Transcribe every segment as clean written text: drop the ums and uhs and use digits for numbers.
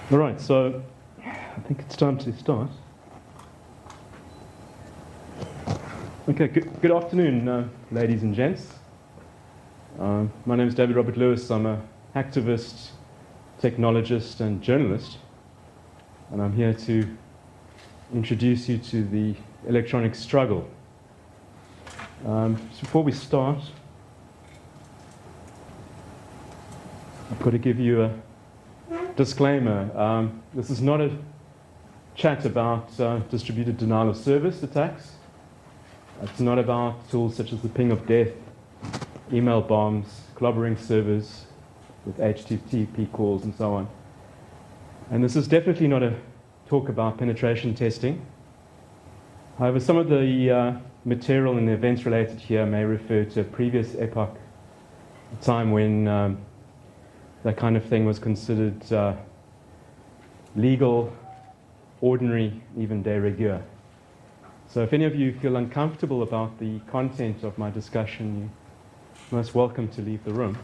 All right, so I think it's time to start. Okay, good afternoon, ladies and gents. My name is David Robert Lewis. I'm an activist, technologist, and journalist, and I'm here to introduce you to the electronic struggle. Just before we start, I've got to give you a disclaimer. This is not a chat about distributed denial of service attacks. It's not about tools such as the ping of death, email bombs, clobbering servers with HTTP calls, and so on. And this is definitely not a talk about penetration testing. However, some of the material and the events related here may refer to a previous epoch, a time when that kind of thing was considered legal, ordinary, even de rigueur. So if any of you feel uncomfortable about the content of my discussion, you're most welcome to leave the room.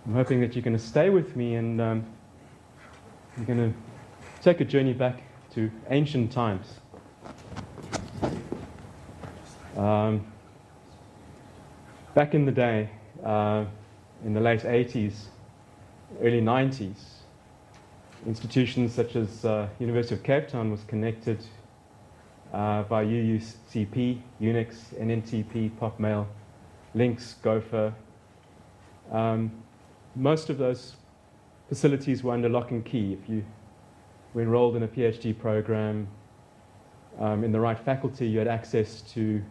I'm hoping that you're going to stay with me and you're going to take a journey back to ancient times. Back in the day, in the late 80s, early 90s, institutions such as University of Cape Town was connected by UUCP, Unix, NNTP, Popmail, Lynx, Gopher. Most of those facilities were under lock and key. If you were enrolled in a PhD program in the right faculty, you had access to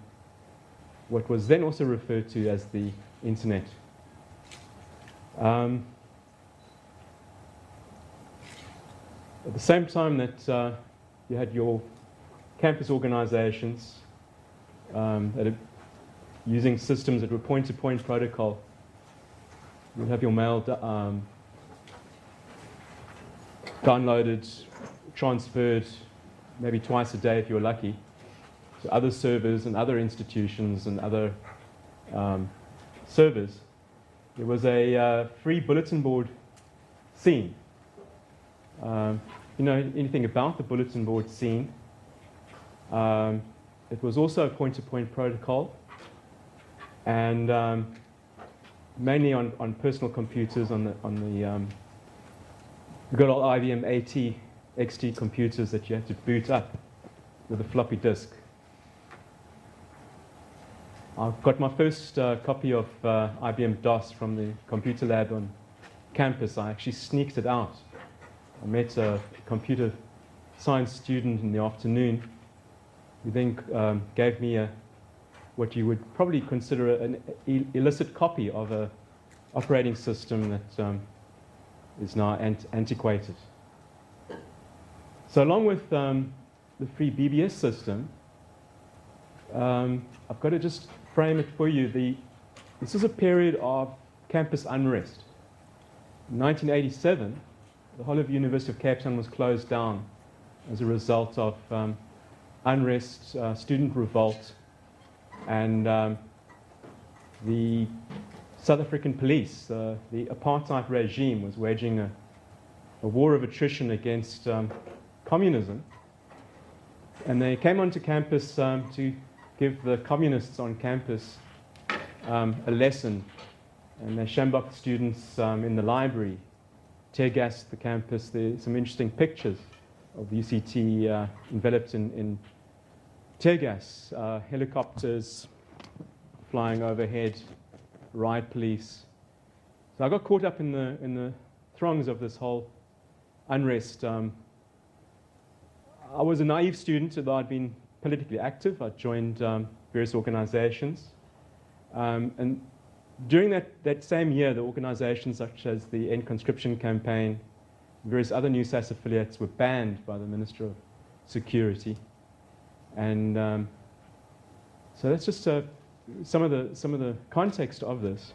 what was then also referred to as the internet. At the same time that you had your campus organizations that are using systems that were point-to-point protocol, you'd have your mail downloaded, transferred, maybe twice a day if you were lucky, to other servers and other institutions and other servers. There was a free bulletin board scene. You know anything about the bulletin board scene? It was also a point-to-point protocol, and mainly on personal computers, on the good old IBM AT XT computers that you had to boot up with a floppy disk. I've got my first copy of IBM DOS from the computer lab on campus. I actually sneaked it out. I met a computer science student in the afternoon who then gave me what you would probably consider an illicit copy of an operating system that is now antiquated. So along with the free BBS system, I've got to just frame it for you. This is a period of campus unrest. In 1987, the whole of the University of Cape Town was closed down as a result of unrest, student revolt, and the South African police, the apartheid regime, was waging a war of attrition against communism. And they came onto campus to give the communists on campus a lesson. And they sjambocked students in the library, tear gassed the campus. There's some interesting pictures of the UCT enveloped in tear gas, helicopters flying overhead, riot police. So I got caught up in the throngs of this whole unrest. I was a naive student, although I'd been politically active. I joined various organizations. And during that same year, the organizations such as the End Conscription Campaign, various other NUSAS affiliates were banned by the Minister of Security. And so that's just some of the context of this.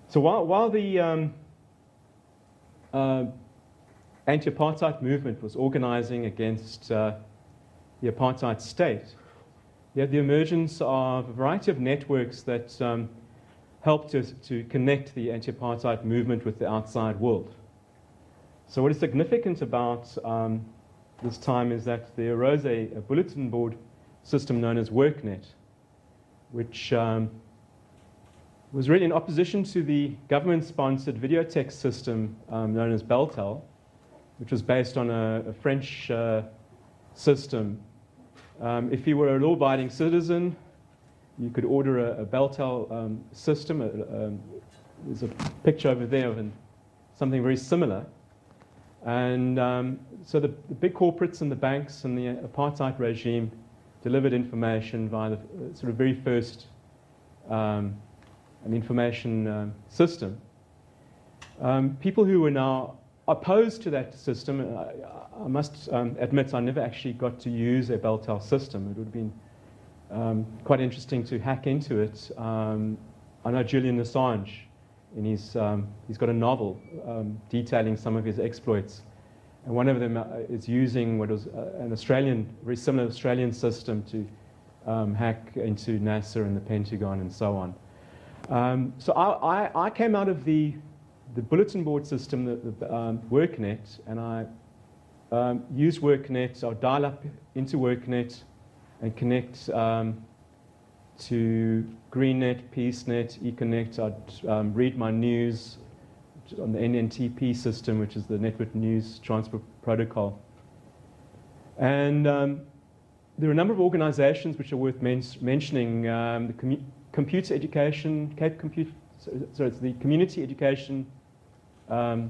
So while the anti-apartheid movement was organizing against the apartheid state, you had the emergence of a variety of networks that helped to connect the anti-apartheid movement with the outside world. So what is significant about this time is that there arose a bulletin board system known as WorkNet, which was really in opposition to the government-sponsored video text system known as Beltel, which was based on a French system. If you were a law-abiding citizen, you could order a Beltel system. There's a picture over there of something very similar. And so the big corporates and the banks and the apartheid regime delivered information via the sort of very first an information system. People who were now opposed to that system, I must admit I never actually got to use a Beltel system. It would have been quite interesting to hack into it. I know Julian Assange, and he's got a novel detailing some of his exploits. And one of them is using what was an Australian, very similar Australian system to hack into NASA and the Pentagon and so on. So I came out of the bulletin board system, the WorkNet, and I used WorkNet. I'll dial up into WorkNet and connect to GreenNet, PeaceNet, eConnect. I'd read my news on the NNTP system, which is the Network News Transfer Protocol. And there are a number of organizations which are worth mentioning. The Computer Education, Cape Computer, so it's the Community Education, so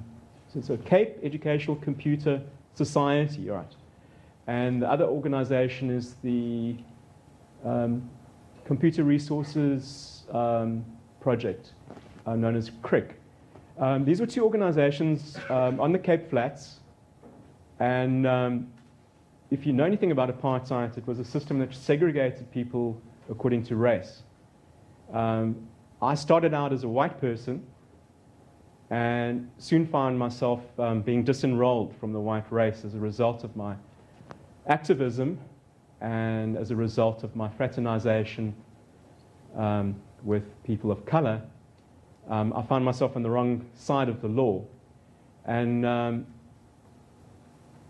Cape Educational Computer Society, right? And the other organization is the Computer Resources Project, known as CRIC. These were two organizations on the Cape Flats, and if you know anything about apartheid, it was a system that segregated people according to race. I started out as a white person and soon found myself being disenrolled from the white race as a result of my activism and as a result of my fraternization with people of color. I found myself on the wrong side of the law. And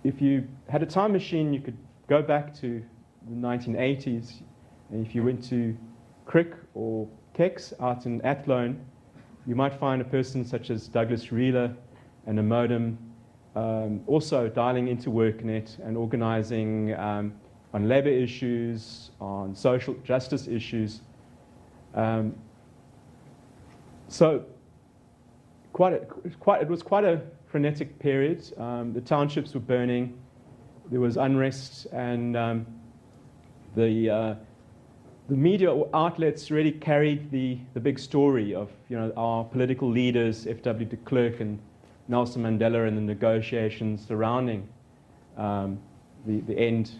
if you had a time machine, you could go back to the 1980s. And if you went to CRIC or KEX out in Athlone, you might find a person such as Douglas Reeler and a modem also dialing into WorkNet and organizing on labor issues, on social justice issues. So it was quite a frenetic period. The townships were burning. There was unrest, and the media outlets really carried the big story of our political leaders, F.W. de Klerk and Nelson Mandela, and the negotiations surrounding the end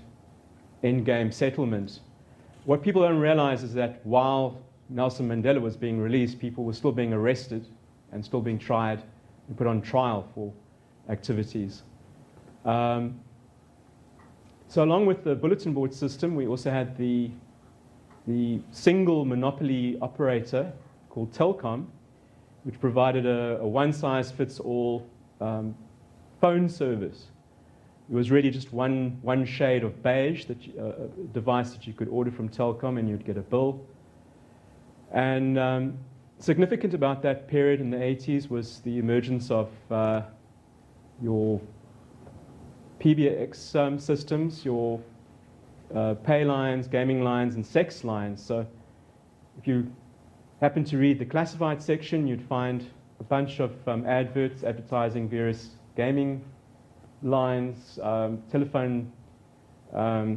game settlement. What people don't realize is that while Nelson Mandela was being released, people were still being arrested and still being tried and put on trial for activities. So along with the bulletin board system, we also had the single monopoly operator called Telkom, which provided a one-size-fits-all phone service. It was really just one shade of beige, a device that you could order from Telkom and you'd get a bill. And significant about that period in the 80s was the emergence of your PBX systems, your pay lines, gaming lines, and sex lines. So if you happen to read the classified section, you'd find a bunch of adverts advertising various gaming lines, telephone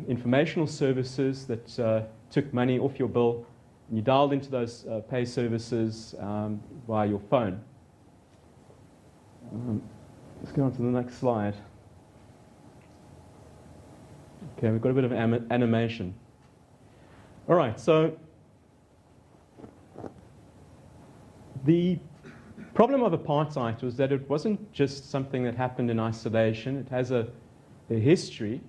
informational services that took money off your bill, and you dialed into those pay services via your phone. Let's go on to the next slide. Okay, we've got a bit of animation. All right, so the problem of apartheid was that it wasn't just something that happened in isolation. It has a history.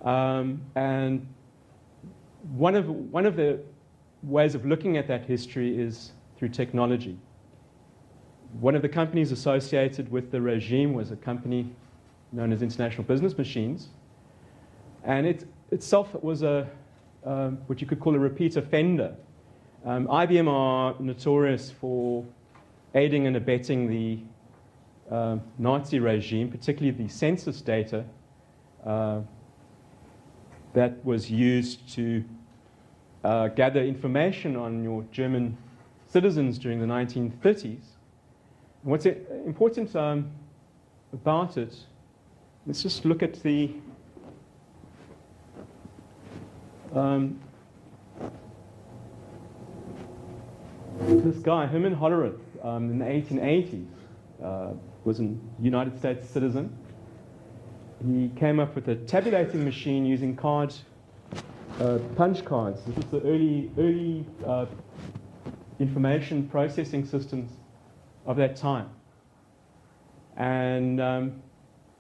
And one of the ways of looking at that history is through technology. One of the companies associated with the regime was a company known as International Business Machines. And it itself was what you could call a repeat offender. IBM are notorious for aiding and abetting the Nazi regime, particularly the census data that was used to gather information on your German citizens during the 1930s. And what's important about it, let's just look at the this guy, Herman Hollerith, in the 1880s, was a United States citizen. He came up with a tabulating machine using punch cards. This was the early information processing systems of that time. And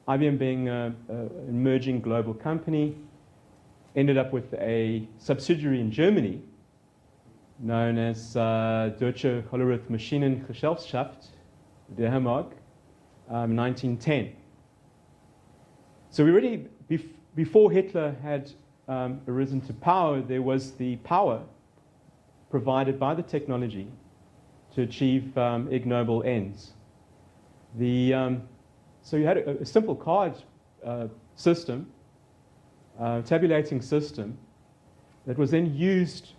IBM, being an emerging global company, ended up with a subsidiary in Germany known as Deutsche Hollerith Maschinengesellschaft, DHMAG, 1910. So we already, before Hitler had arisen to power, there was the power provided by the technology to achieve ignoble ends. So you had a simple card system, tabulating system, that was then used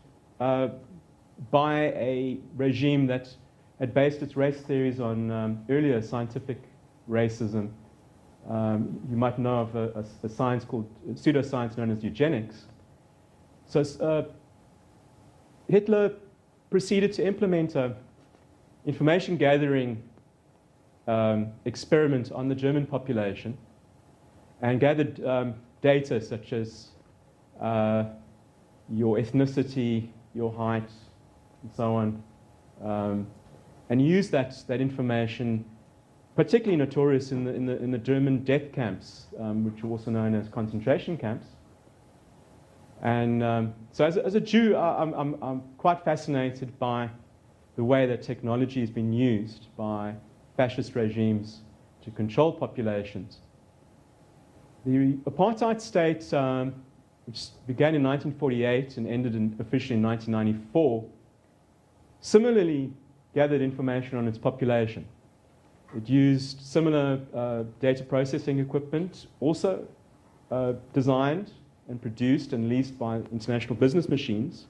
by a regime that had based its race theories on earlier scientific racism. You might know of a science called pseudoscience known as eugenics. So Hitler proceeded to implement an information gathering experiment on the German population and gathered data such as your ethnicity, your height, and so on, and used that information, particularly notorious in the German death camps, which are also known as concentration camps. And so as a Jew, I'm quite fascinated by the way that technology has been used by fascist regimes to control populations. The apartheid state, which began in 1948 and ended officially in 1994, similarly gathered information on its population. It used similar data processing equipment, also designed and produced and leased by International Business Machines.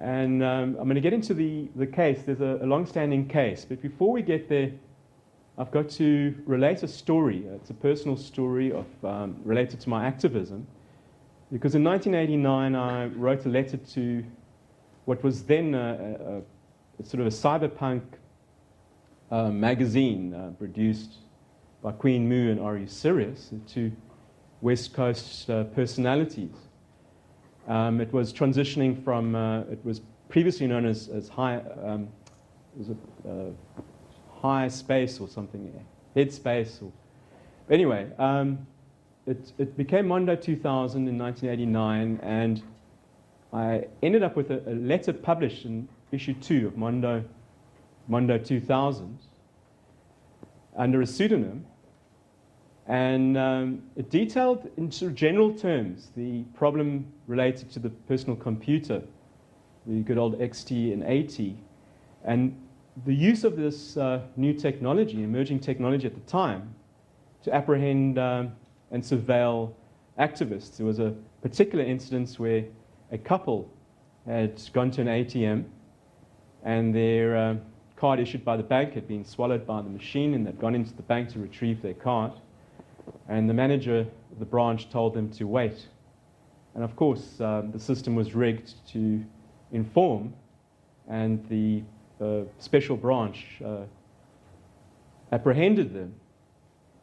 And I'm going to get into the case. There's a long-standing case. But before we get there, I've got to relate a story. It's a personal story related to my activism. Because in 1989, I wrote a letter to what was then a sort of a cyberpunk magazine produced by Queen Mu and R.E. Sirius to West Coast personalities. It was transitioning from, it was previously known as high, it was a high space or something, headspace. Anyway, it became Mondo 2000 in 1989, and I ended up with a letter published in issue 2 of Mondo 2000 under a pseudonym. And it detailed in sort of general terms the problem related to the personal computer, the good old XT and AT, and the use of this new technology, emerging technology at the time, to apprehend and surveil activists. There was a particular instance where a couple had gone to an ATM and their card issued by the bank had been swallowed by the machine, and they'd gone into the bank to retrieve their card. And the manager of the branch told them to wait. And of course, the system was rigged to inform, and the special branch apprehended them.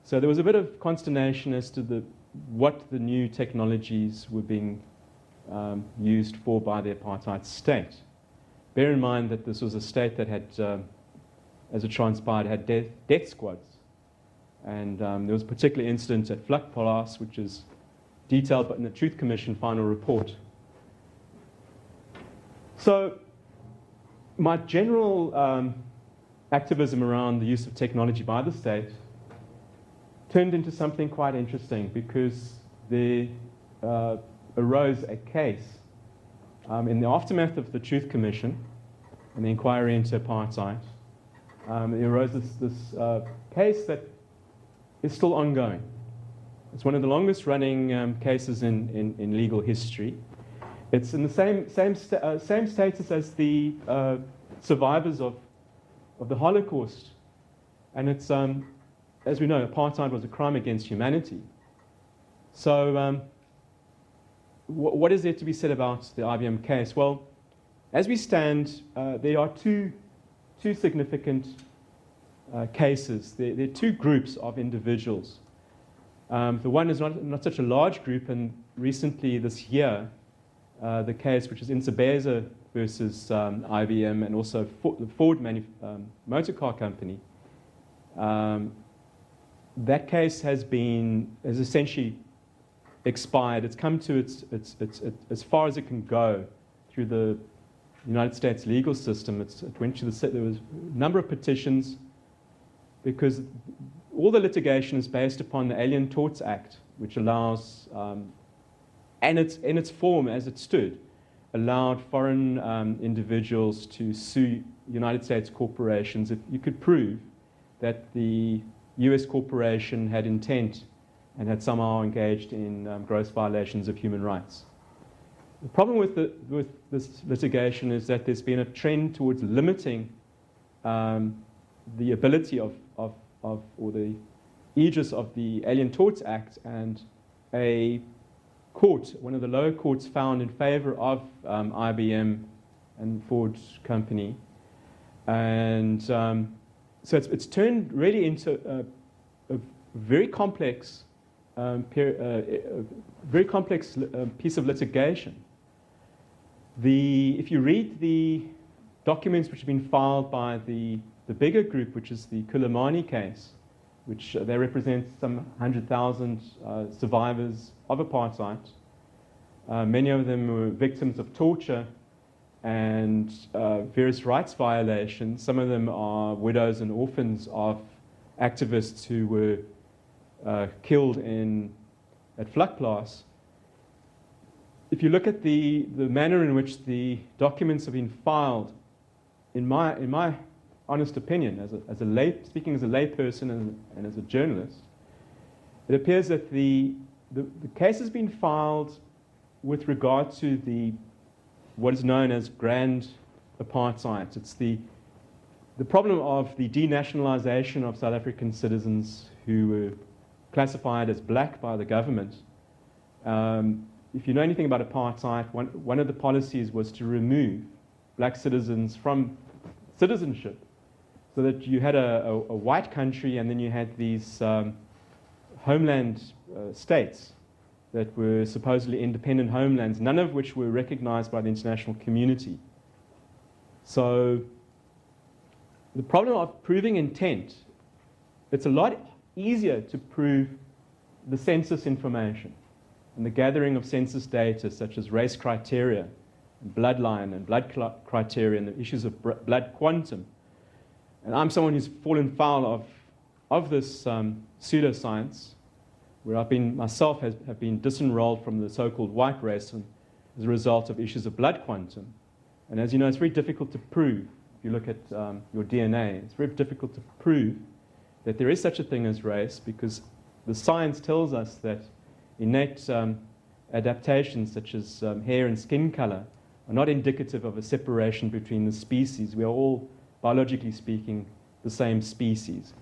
So there was a bit of consternation as to what the new technologies were being used for by the apartheid state. Bear in mind that this was a state that had, as it transpired, had death squads. And there was a particular incident at Vlakplaas, which is detailed in the Truth Commission final report. So my general activism around the use of technology by the state turned into something quite interesting, because there arose a case in the aftermath of the Truth Commission and the inquiry into apartheid. There arose this case that is still ongoing. It's one of the longest running cases in legal history. It's in the same status as the survivors of the Holocaust. And it's, as we know, apartheid was a crime against humanity. So what is there to be said about the IBM case? Well, as we stand, there are two significant cases. There are two groups of individuals. The one is not such a large group, and recently this year, the case which is Insabeza versus IBM and also the Ford motor car company, that case has essentially expired. It's come to its as far as it can go through the United States legal system. It went to there was a number of petitions, because all the litigation is based upon the Alien Torts Act, which allows, and in its form as it stood, allowed foreign individuals to sue United States corporations if you could prove that the US corporation had intent and had somehow engaged in gross violations of human rights. The problem with this litigation is that there's been a trend towards limiting the ability or the aegis of the Alien Torts Act, and a court, one of the lower courts, found in favor of IBM and Ford company. And so it's turned really into a very complex piece of litigation. If you read the documents which have been filed by the bigger group, which is the Kulimani case, which they represent some 100,000 survivors of apartheid. Many of them were victims of torture and various rights violations. Some of them are widows and orphans of activists who were killed at Vlakplaas. If you look at the manner in which the documents have been filed, in my honest opinion, speaking as a layperson and as a journalist, it appears that the case has been filed with regard to what is known as grand apartheid. It's the problem of the denationalization of South African citizens who were classified as black by the government. If you know anything about apartheid, one of the policies was to remove black citizens from citizenship, so that you had a white country and then you had these homeland states that were supposedly independent homelands, none of which were recognized by the international community. So the problem of proving intent, it's a lot easier to prove the census information and the gathering of census data, such as race criteria, and bloodline and blood criteria, and the issues of blood quantum. And I'm someone who's fallen foul of this pseudoscience, where I've been myself have been disenrolled from the so-called white race as a result of issues of blood quantum. And as you know, it's very difficult to prove. If you look at your DNA, it's very difficult to prove that there is such a thing as race, because the science tells us that innate adaptations such as hair and skin color are not indicative of a separation between the species. We are all, biologically speaking, the same species.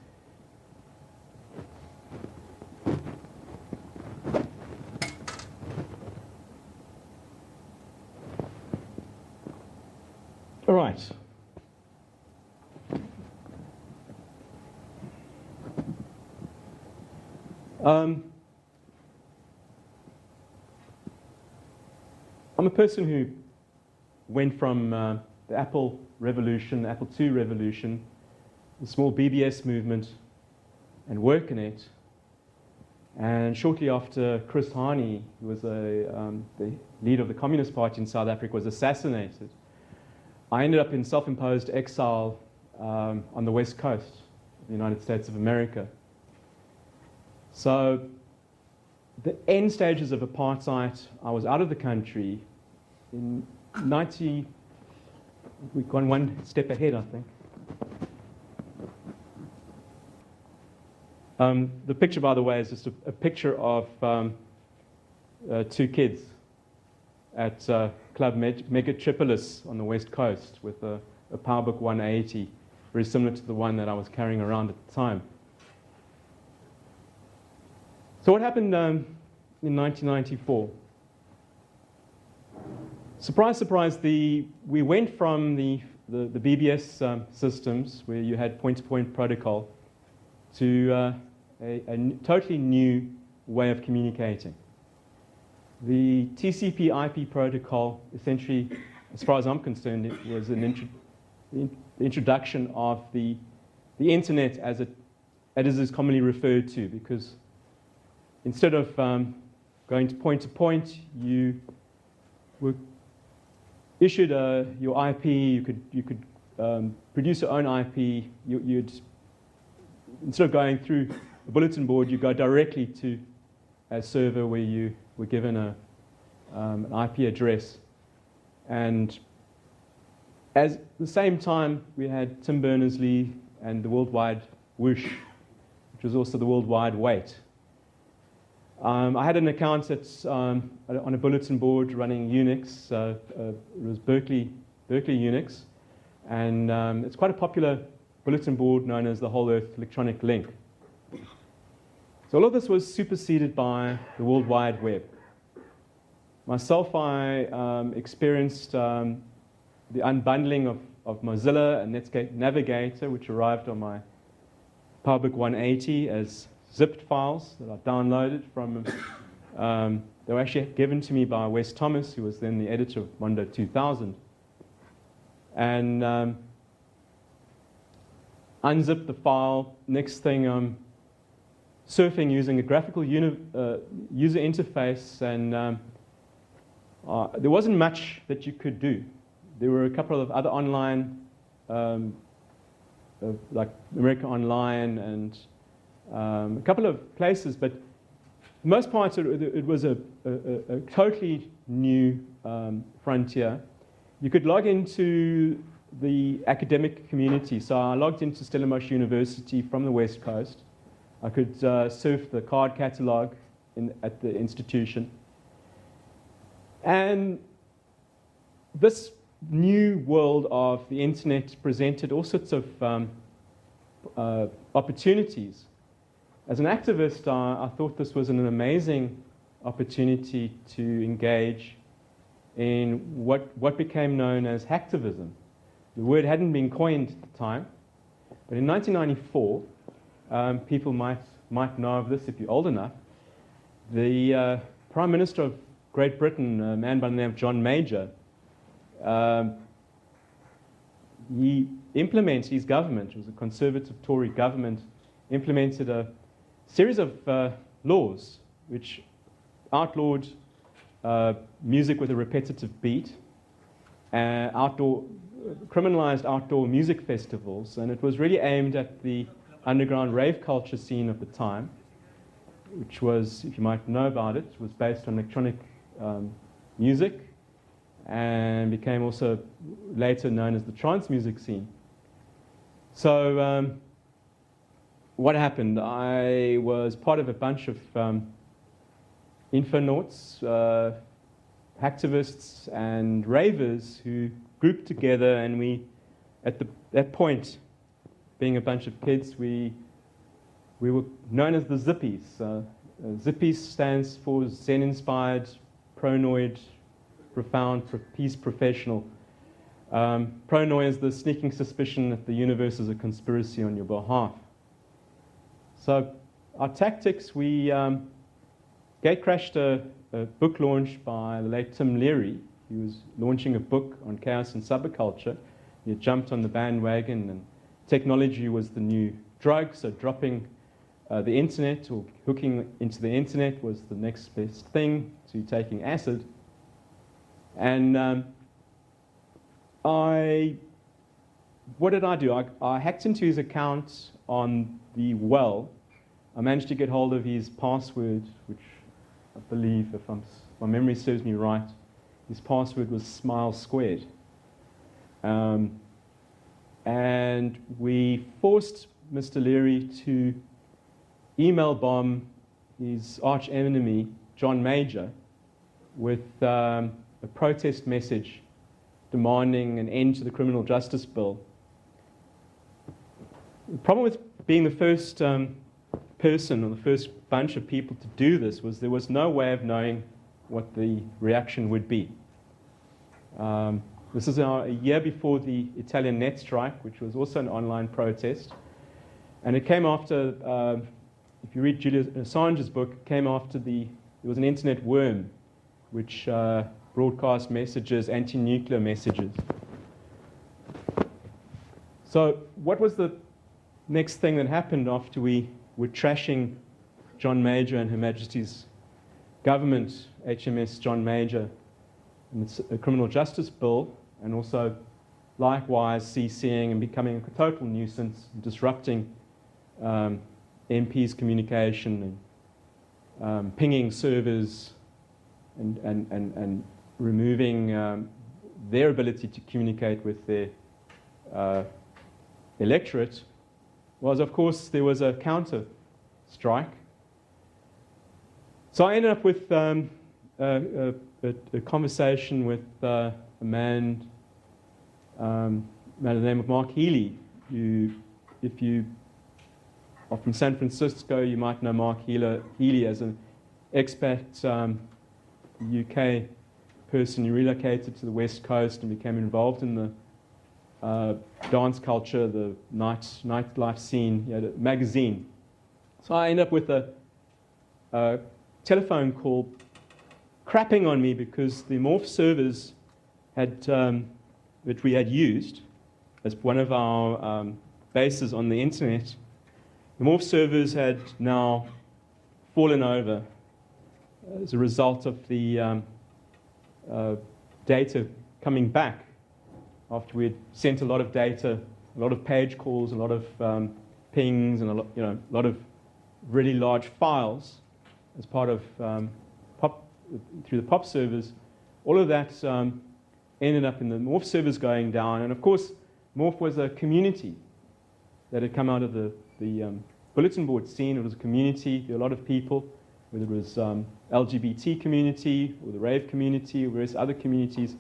All right. I'm a person who went from the Apple revolution, the Apple II revolution, the small BBS movement, and Workinet. And shortly after Chris Hani, who was the leader of the Communist Party in South Africa, was assassinated, I ended up in self-imposed exile on the west coast of the United States of America. So the end stages of apartheid, I was out of the country in 90, we've gone one step ahead, I think. The picture, by the way, is just a picture of two kids at Club Megatripolis on the west coast with a PowerBook 180, very similar to the one that I was carrying around at the time. So what happened in 1994? Surprise, surprise, we went from the BBS systems, where you had point-to-point protocol, to a totally new way of communicating. The TCP/IP protocol, essentially, as far as I'm concerned, it was the introduction of the internet as it is commonly referred to, because instead of going to point, you were issued your IP. You could produce your own IP. You'd, instead of going through a bulletin board, you go directly to a server where you were given an IP address. And at the same time, we had Tim Berners-Lee and the World Wide Whoosh, which was also the World Wide Wait. I had an account on a bulletin board running Unix. It was Berkeley Unix. And it's quite a popular bulletin board known as the Whole Earth Electronic Link. So all of this was superseded by the World Wide Web. Myself, I experienced the unbundling of Mozilla and Netscape Navigator, which arrived on my PowerBook 180 as zipped files that I downloaded from. They were actually given to me by Wes Thomas, who was then the editor of Mondo 2000. And unzipped the file. Next thing, I'm surfing using a graphical user interface, and there wasn't much that you could do. There were a couple of other online, like America Online and a couple of places, but for the most part it was a totally new frontier. You could log into the academic community. So I logged into Stellenbosch University from the West Coast. I could surf the card catalog at the institution. And this new world of the internet presented all sorts of opportunities. As an activist, I thought this was an amazing opportunity to engage in what became known as hacktivism. The word hadn't been coined at the time, but in 1994, people might know of this if you're old enough. The Prime Minister of Great Britain, a man by the name of John Major, his government, it was a conservative Tory government, implemented a series of laws which outlawed music with a repetitive beat, criminalized outdoor music festivals, and it was really aimed at the underground rave culture scene of the time, which was, if you might know about it, was based on electronic music and became also later known as the trance music scene. So what happened? I was part of a bunch of infonauts, hacktivists, and ravers who grouped together, and we, at that point, being a bunch of kids, we were known as the Zippies. Zippies stands for Zen-inspired, pronoid, profound, peace professional. Pronoid is the sneaking suspicion that the universe is a conspiracy on your behalf. So our tactics, we gatecrashed a book launch by the late Tim Leary. He was launching a book on chaos and subculture. He had jumped on the bandwagon, and technology was the new drug, so dropping the internet or hooking into the internet was the next best thing to taking acid. And I what did I do? I hacked into his account on the well. I managed to get hold of his password, which I believe, if my memory serves me right, his password was Smile Squared. And we forced Mr. Leary to email bomb his arch enemy, John Major, with a protest message demanding an end to the criminal justice bill. The problem with being the first person or the first bunch of people to do this was there was no way of knowing what the reaction would be. This is a year before the Italian net strike, which was also an online protest. And it came after, if you read Julian Assange's book, it came after there was an internet worm which broadcast messages, anti-nuclear messages. So what was the next thing that happened after we were trashing John Major and Her Majesty's government, HMS John Major, and the criminal justice bill, and also likewise CCing and becoming a total nuisance, disrupting MPs' communication and pinging servers and removing their ability to communicate with their electorate, was, of course, there was a counter strike. So I ended up with a conversation with a man by the name of Mark Healy, who, if you are from San Francisco, you might know Mark Healy as an expat UK person who relocated to the West Coast and became involved in the dance culture, the nightlife scene. He had a magazine. So I ended up with a telephone call crapping on me because the Morph servers that we had used as one of our bases on the internet, the Morph servers had now fallen over as a result of the data coming back after we had sent a lot of data, a lot of page calls, a lot of pings, and a lot of really large files as part of through the POP servers. All of that ended up in the Morph servers going down, and of course, Morph was a community that had come out of the bulletin board scene. It was a community, there were a lot of people, whether it was LGBT community or the rave community or various other communities.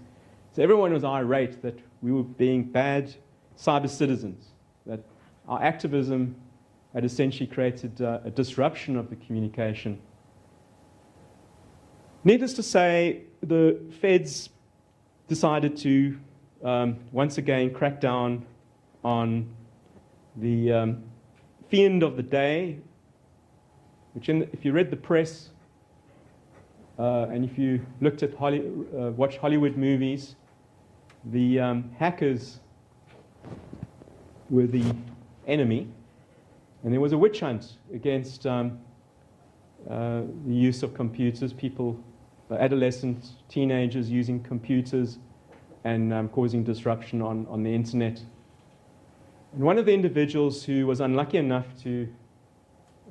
So everyone was irate that we were being bad cyber citizens, that our activism had essentially created a disruption of the communication. Needless to say, the feds decided to once again crack down on the fiend of the day, which if you read the press and if you looked at watch Hollywood movies, the hackers were the enemy, and there was a witch hunt against the use of computers, adolescents, teenagers using computers and causing disruption on the internet. And one of the individuals who was unlucky enough to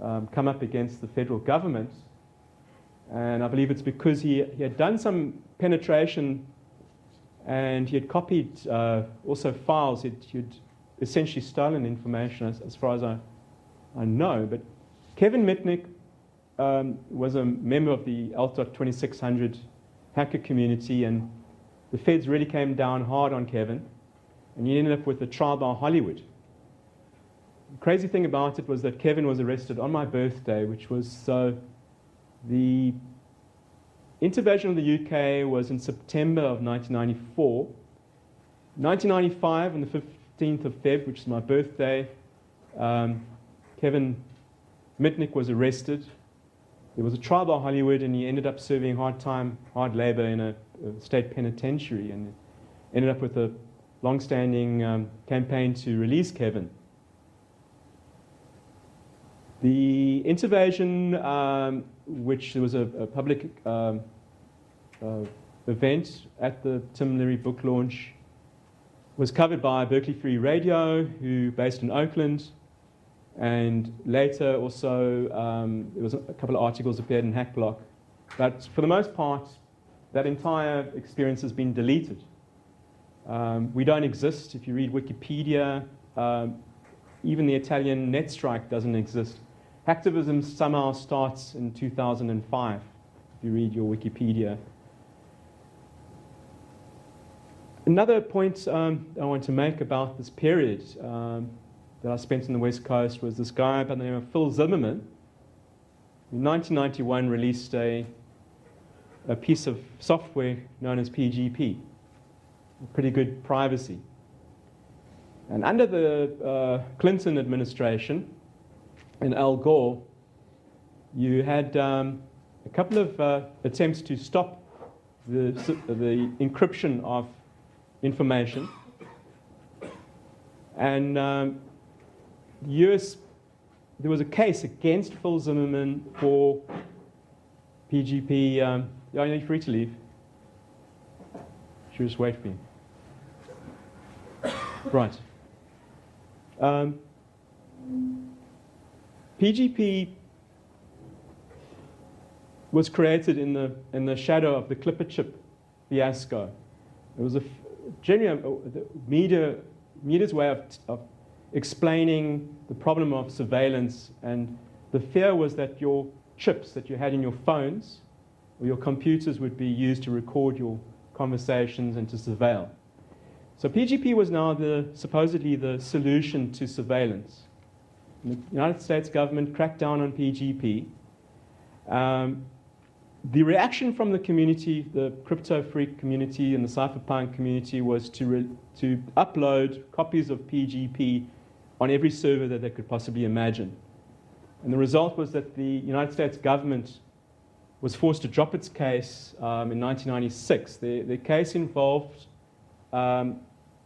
come up against the federal government, and I believe it's because he had done some penetration and he had copied also files. He'd essentially stolen information as far as I know. But Kevin Mitnick was a member of the LTOT 2600 hacker community, and the feds really came down hard on Kevin, and he ended up with a trial by Hollywood. The crazy thing about it was that Kevin was arrested on my birthday, which was the intervention of the UK was in September of 1994. 1995, on the 15th of Feb, which is my birthday, Kevin Mitnick was arrested. There was a trial by Hollywood, and he ended up serving hard labor in a state penitentiary, and ended up with a long-standing campaign to release Kevin. The intervention, which there was a public event at the Tim Leary book launch, was covered by Berkeley Free Radio, who based in Oakland, and later also there was a couple of articles appeared in Hackblock. But for the most part, that entire experience has been deleted. We don't exist. If you read Wikipedia, even the Italian net strike doesn't exist. Hacktivism somehow starts in 2005, if you read your Wikipedia. Another point I want to make about this period that I spent on the West Coast was this guy by the name of Phil Zimmermann. In 1991 released a piece of software known as PGP, pretty good privacy. And under the Clinton administration and Al Gore, you had a couple of attempts to stop the encryption of information. And the US, there was a case against Phil Zimmermann for PGP. Yeah, you're free to leave. Should just wait for you. Right. PGP was created in the shadow of the Clipper chip fiasco. It was the media's way of explaining the problem of surveillance, and the fear was that your chips that you had in your phones or your computers would be used to record your conversations and to surveil. So PGP was now supposedly the solution to surveillance. The United States government cracked down on PGP. The reaction from the community, the crypto freak community and the cypherpunk community, was to upload copies of PGP on every server that they could possibly imagine. And the result was that the United States government was forced to drop its case in 1996. The case involved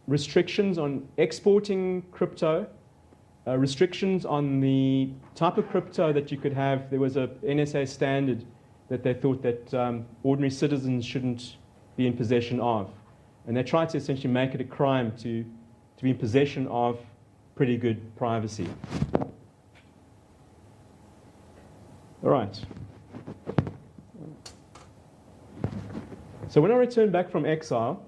restrictions on exporting crypto, restrictions on the type of crypto that you could have. There was a NSA standard that they thought that ordinary citizens shouldn't be in possession of. And they tried to essentially make it a crime to be in possession of pretty good privacy. All right. So when I returned back from exile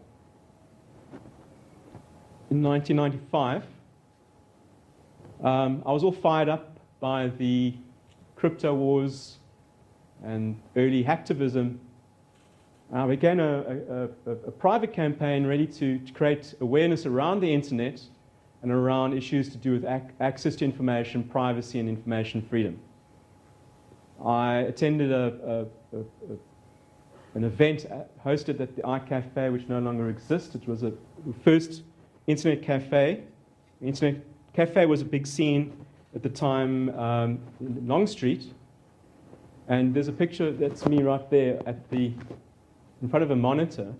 in 1995, I was all fired up by the crypto wars and early hacktivism. I began a private campaign ready to create awareness around the internet and around issues to do with access to information, privacy, and information freedom. I attended an event hosted at the iCafe, which no longer exists. It was the first internet cafe. The internet cafe was a big scene at the time in Long Street. And there's a picture, that's me right there in front of a monitor,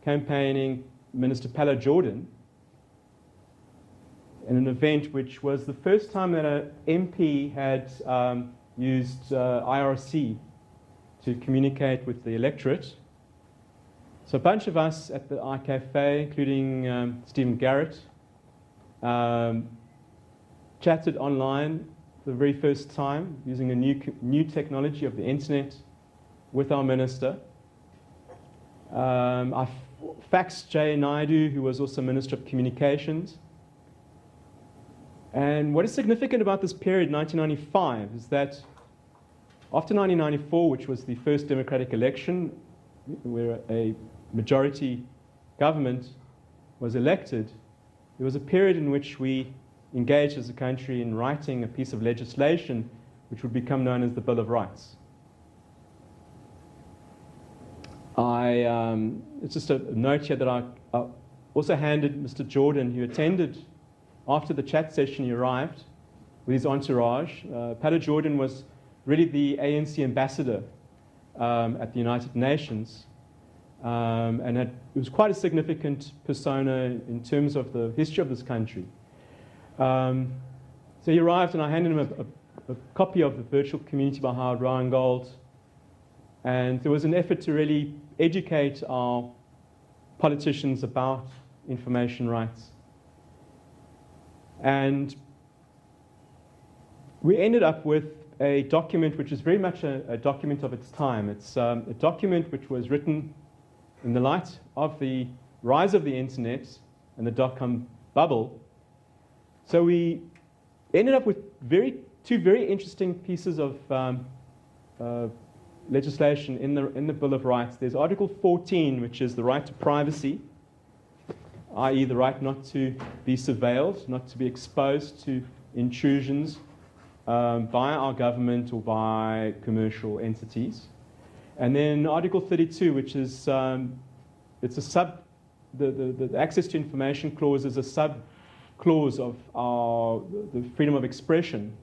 campaigning Minister Palo Jordan in an event which was the first time that an MP had used IRC to communicate with the electorate. So a bunch of us at the iCafe, including Stephen Garrett, chatted online for the very first time using a new technology of the internet with our minister. I faxed Jay Naidu, who was also Minister of Communications. And what is significant about this period, 1995, is that after 1994, which was the first democratic election where a majority government was elected, there was a period in which we engaged as a country in writing a piece of legislation which would become known as the Bill of Rights. It's just a note here that I also handed Mr. Jordan, who attended after the chat session. He arrived with his entourage. Palo Jordan was really the ANC ambassador at the United Nations, and it was quite a significant persona in terms of the history of this country. So he arrived, and I handed him a copy of the Virtual Community by Howard Rheingold, and there was an effort to really educate our politicians about information rights. And we ended up with a document which is very much a document of its time. It's a document which was written in the light of the rise of the internet and the dot-com bubble. So we ended up with two very interesting pieces of legislation in the Bill of Rights. There's Article 14, which is the right to privacy, i.e. the right not to be surveilled, not to be exposed to intrusions by our government or by commercial entities. And then Article 32, which is it's a the access to information clause is a sub-clause of the freedom of expression.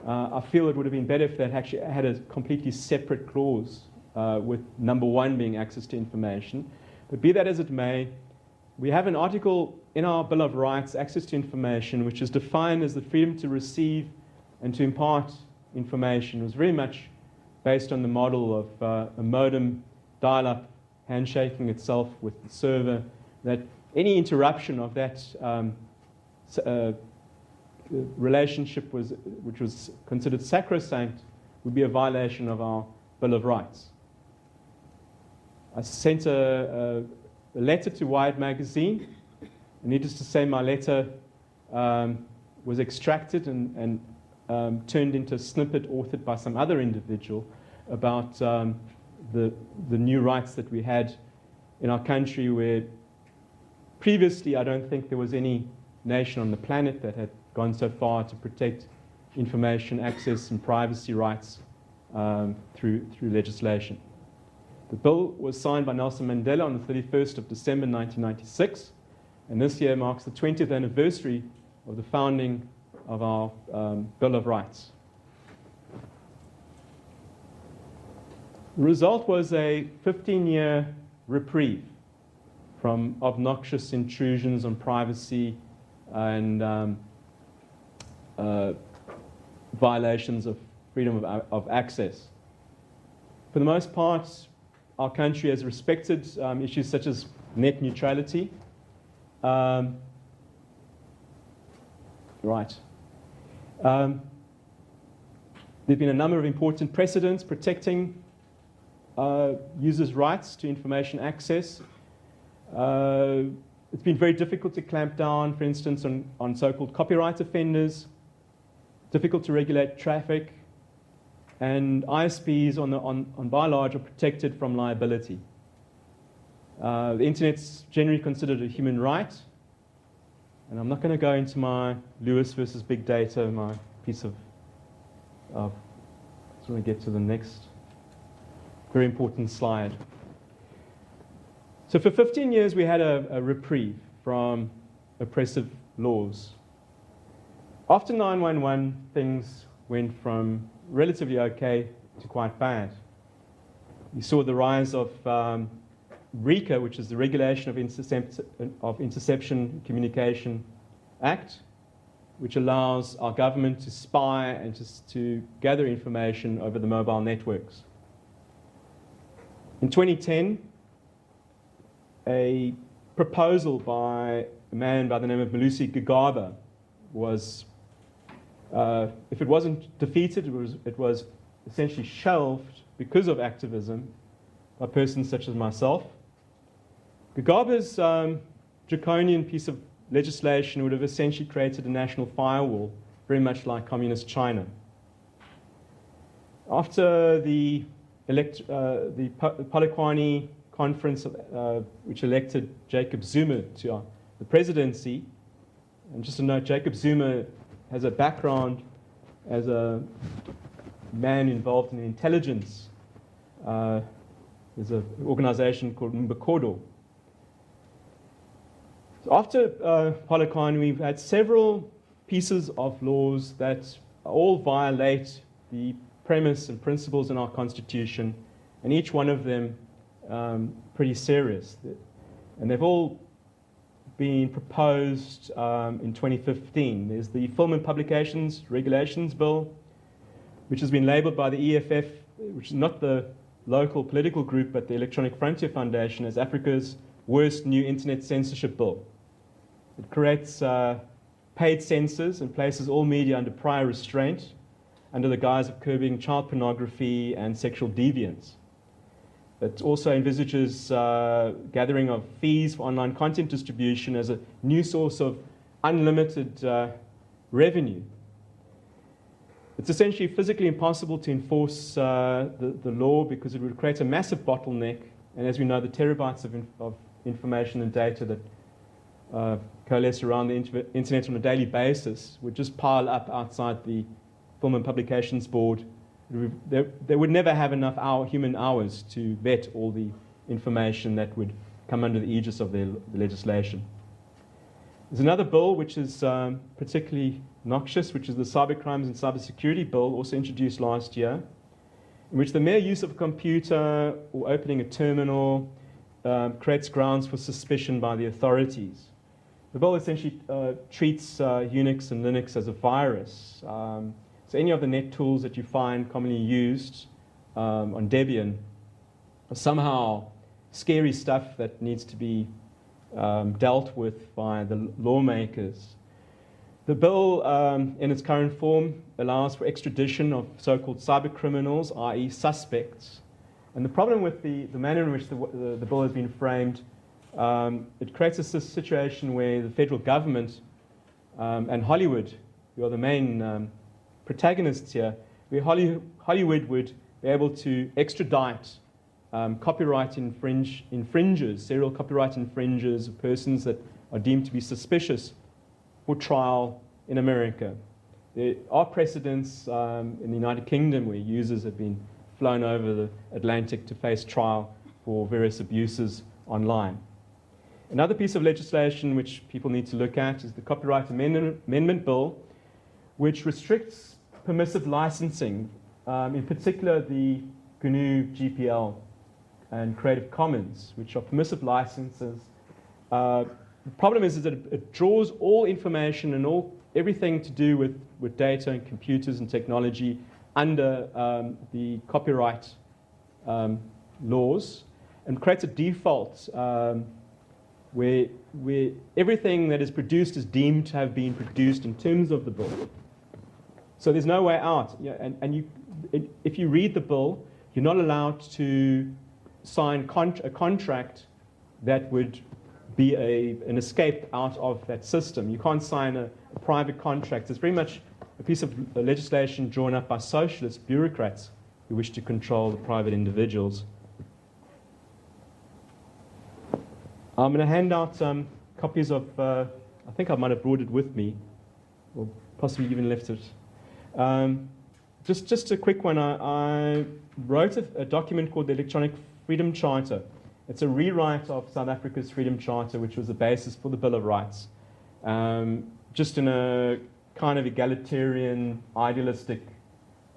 I feel it would have been better if that actually had a completely separate clause with number 1 being access to information. But be that as it may, we have an article in our Bill of Rights, access to information, which is defined as the freedom to receive and to impart information. It was very much based on the model of a modem dial-up handshaking itself with the server, that any interruption of that relationship which was considered sacrosanct would be a violation of our Bill of Rights. I sent a letter to Wired magazine. Needless to say, my letter was extracted and turned into a snippet authored by some other individual about the new rights that we had in our country, where previously I don't think there was any nation on the planet that had gone so far to protect information access and privacy rights through legislation. The bill was signed by Nelson Mandela on the 31st of December 1996, and this year marks the 20th anniversary of the founding of our Bill of Rights. The result was a 15-year reprieve from obnoxious intrusions on privacy and violations of freedom of access. For the most part, our country has respected issues such as net neutrality. Right. There have been a number of important precedents protecting users' rights to information access. It's been very difficult to clamp down, for instance, on so-called copyright offenders, difficult to regulate traffic, and ISPs on by and large are protected from liability. The internet's generally considered a human right, and I'm not going to go into my Lewis versus big data, my piece of I just want to get to the next very important slide. So for 15 years we had a reprieve from oppressive laws. After 9/11, things went from relatively okay to quite bad. You saw the rise of RICA, which is the Regulation of Interception Communication Act, which allows our government to spy and to gather information over the mobile networks. In 2010, a proposal by a man by the name of Malusi Gigaba was, if it wasn't defeated, it was essentially shelved because of activism by persons such as myself. Gigaba's draconian piece of legislation would have essentially created a national firewall, very much like communist China. After the Polokwane conference, which elected Jacob Zuma to the presidency, and just a note, Jacob Zuma has a background as a man involved in intelligence. There's an organization called Mbakodo. So after Polokwane, we've had several pieces of laws that all violate the premise and principles in our Constitution, and each one of them pretty serious. And they've all been proposed in 2015. There's the Film and Publications Regulations Bill, which has been labeled by the EFF, which is not the local political group, but the Electronic Frontier Foundation, as Africa's worst new internet censorship bill. It creates paid censors and places all media under prior restraint under the guise of curbing child pornography and sexual deviance. It also envisages gathering of fees for online content distribution as a new source of unlimited revenue. It's essentially physically impossible to enforce the law because it would create a massive bottleneck. And as we know, the terabytes of information and data that coalesce around the internet on a daily basis would just pile up outside the Film and Publications Board. They would never have enough human hours to vet all the information that would come under the aegis of the legislation. There's another bill which is particularly noxious, which is the Cybercrimes and Cybersecurity Bill, also introduced last year, in which the mere use of a computer or opening a terminal creates grounds for suspicion by the authorities. The bill essentially treats Unix and Linux as a virus. So any of the net tools that you find commonly used on Debian are somehow scary stuff that needs to be dealt with by the lawmakers. The bill, in its current form, allows for extradition of so-called cyber criminals, i.e. suspects. And the problem with the manner in which the bill has been framed, it creates a situation where the federal government and Hollywood, who are the main protagonists here, where Hollywood would be able to extradite copyright infringers, serial copyright infringers, persons that are deemed to be suspicious for trial in America. There are precedents in the United Kingdom where users have been flown over the Atlantic to face trial for various abuses online. Another piece of legislation which people need to look at is the Copyright Amendment Bill, which restricts permissive licensing, in particular the GNU GPL and Creative Commons, which are permissive licenses. The problem is that it draws all information and everything to do with data and computers and technology under the copyright laws and creates a default where everything that is produced is deemed to have been produced in terms of the bill. So there's no way out. If you read the bill, you're not allowed to sign a contract that would be an escape out of that system. You can't sign a private contract. It's very much a piece of legislation drawn up by socialist bureaucrats who wish to control the private individuals. I'm going to hand out copies of, I think I might have brought it with me, or possibly even left it. Just a quick one. I wrote a document called the Electronic Freedom Charter. It's a rewrite of South Africa's Freedom Charter, which was the basis for the Bill of Rights, just in a kind of egalitarian, idealistic,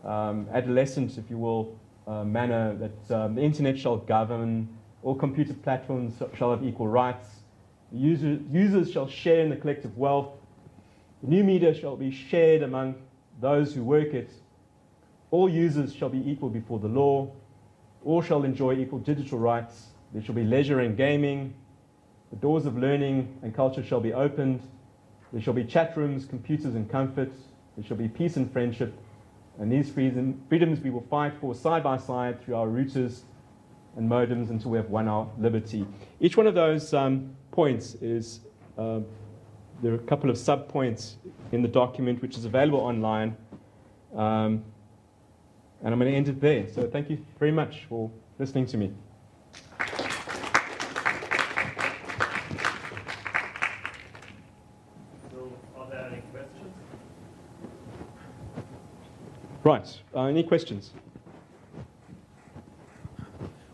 adolescent, if you will, manner that the internet shall govern, all computer platforms shall have equal rights, users shall share in the collective wealth, the new media shall be shared among those who work it, all users shall be equal before the law, all shall enjoy equal digital rights, there shall be leisure and gaming, the doors of learning and culture shall be opened, there shall be chat rooms, computers and comfort, there shall be peace and friendship, and these freedoms we will fight for side by side through our routers and modems until we have won our liberty. Each one of those points is, there are a couple of sub-points in the document which is available online, and I'm going to end it there. So thank you very much for listening to me. Right. Any questions?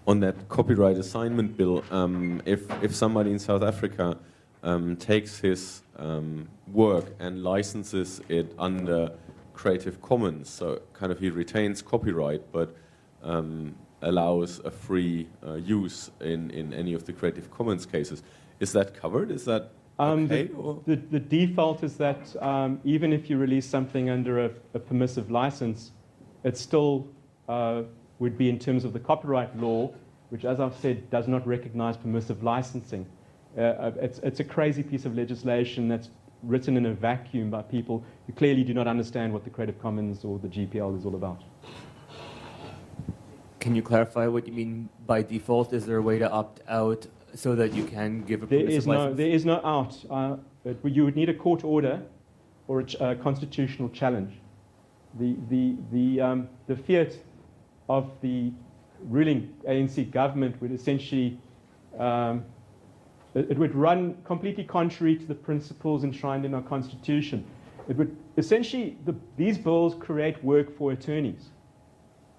On that copyright assignment bill, if somebody in South Africa takes his work and licenses it under Creative Commons, so kind of he retains copyright but allows a free use in any of the Creative Commons cases, is that covered? Is that okay? The default is that even if you release something under a permissive license, it still would be in terms of the copyright law which, as I've said, does not recognize permissive licensing. It's a crazy piece of legislation that's written in a vacuum by people who clearly do not understand what the Creative Commons or the GPL is all about. Can you clarify what you mean by default? Is there a way to opt out so that you can give a There permissive is no, license? there is no out. You would need a court order or a constitutional challenge. The fiat of the ruling ANC government would essentially it would run completely contrary to the principles enshrined in our constitution. It would essentially these bills create work for attorneys.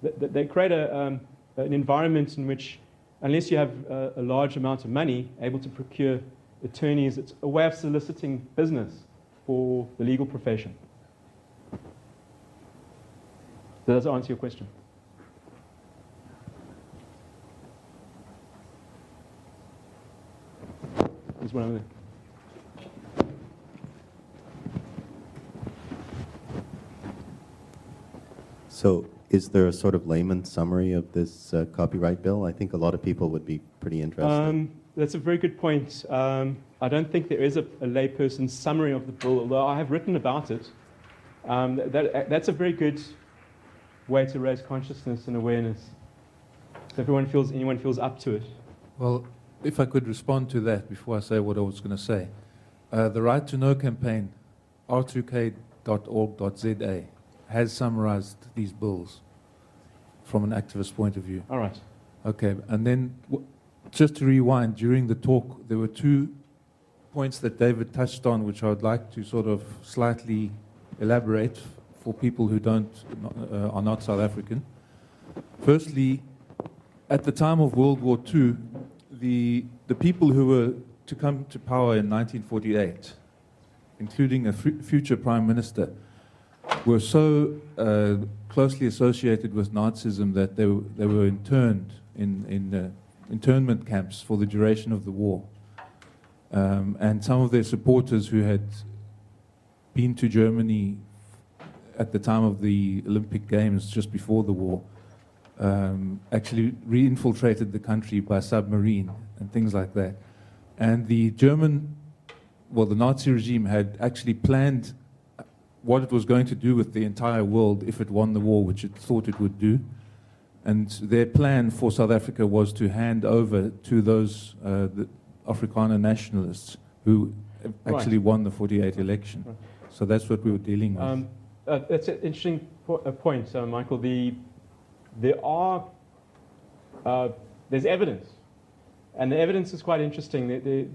They create an environment in which, unless you have a large amount of money, able to procure attorneys, it's a way of soliciting business for the legal profession. Does that answer your question? There's one over there. So is there a sort of layman summary of this copyright bill? I think a lot of people would be pretty interested. That's a very good point. I don't think there is a layperson's summary of the bill, although I have written about it. That's a very good way to raise consciousness and awareness. So anyone feels up to it. Well, if I could respond to that before I say what I was going to say. The Right to Know campaign, r2k.org.za, has summarized these bills from an activist point of view. All right. Okay, and then just to rewind, during the talk, there were 2 points that David touched on, which I would like to sort of slightly elaborate for people who are not South African. Firstly, at the time of World War II, the people who were to come to power in 1948, including a future prime minister, were so closely associated with Nazism that they were interned in internment camps for the duration of the war. And some of their supporters who had been to Germany at the time of the Olympic Games just before the war actually re-infiltrated the country by submarine and things like that. And the Nazi regime had actually planned what it was going to do with the entire world if it won the war, which it thought it would do. And their plan for South Africa was to hand over to those the Afrikaner nationalists who actually won the 48 election. Right. So that's what we were dealing with. That's an interesting point, Michael. There's evidence, and the evidence is quite interesting.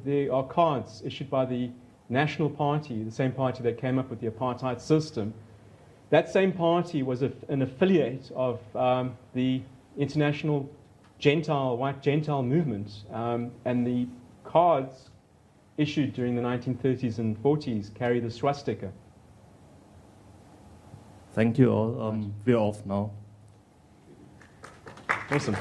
There are cards issued by the National Party, the same party that came up with the apartheid system. That same party was an affiliate of the international white Gentile movement, and the cards issued during the 1930s and 40s carry the swastika. Thank you all. We're off now. Awesome.